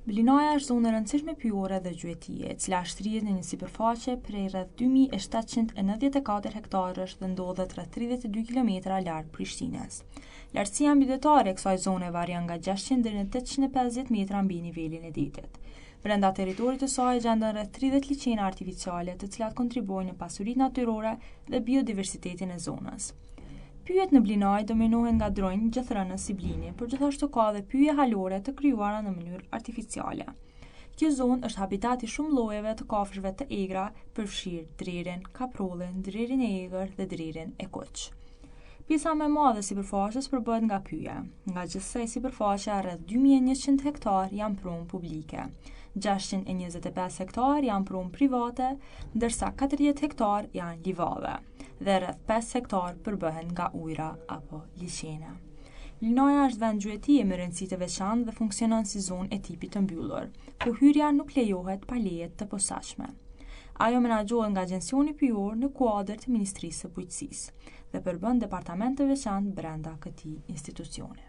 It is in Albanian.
Blinoja është zonë e rëndësishme pyjore dhe gjuetie, e cila shtrihet në një sipërfaqe prej rreth 2794 hektarësh dhe ndodhet rreth 32 kilometra larg Prishtinës. Lartësia mbydetare e kësaj zone varion nga 600 deri në 850 metra mbi nivelin e detit. Brenda territorit të saj gjenden rreth 30 liçena artificiale, të cilat kontribuojnë në pasurinë natyrore dhe biodiversitetin e zonës. Pyjet në Blinaj dominohen nga dronj gjathrënës si blini, por gjithashtu ka edhe pyje halore të krijuara në mënyrë artificiale. Kjo zonë është habitati shumë llojeve të kafshëve të egra, përfshirë dririn, kaprollin, dririn e egër dhe dririn e kuq. Pjesa më e madhe e sipërfaqes përbëhet nga pyje. Nga gjithsej sipërfaqja rreth 2100 hektar janë prunë publike. 625 hektar janë prunë private, ndërsa 40 hektar janë livade dhe rreth 5 hektar përbëhen nga ujëra apo liçene. Blinoja është vend gjuetie me rëndësi të veçantë dhe funksionon si zonë e tipit të mbyllur, ku hyrja nuk lejohet pa leje të posaçme. Ajo menaxhohet nga Agjensioni Pyjor në kuadër të Ministrisë së Bujqësisë dhe përbën departament të veçantë brenda këtij institucioni.